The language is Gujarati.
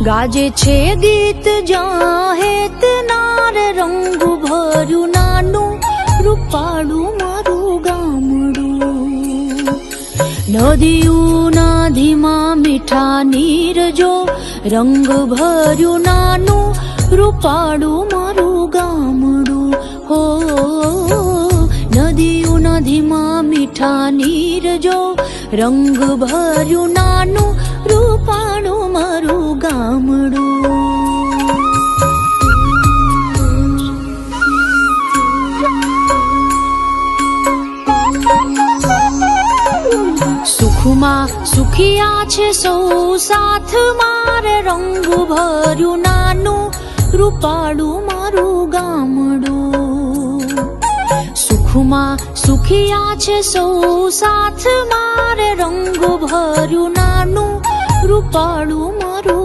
ગાજે છે ગીત જાહેત નાર રંગ ભર્યું નાનું રૂપાળું મારું ગામડું. નદીઓના ધીમા મીઠા નીર જો રંગ ભર્યું નાનું રૂપાળું મારું ગામડું. હો નદીઓના ધીમા મીઠા નીર જો રંગ ભર્યું નાનું રૂપાળું મારું ગામડું. સુખમાં સુખિયા છે સૌ સાથ મારે રંગ ભર્યું નાનું રૂપાળું મારું ગામડું. સુખમાં સુખિયા છે સૌ સાથ મારે રંગ ભર્યું નાનું રૂપાળું મારું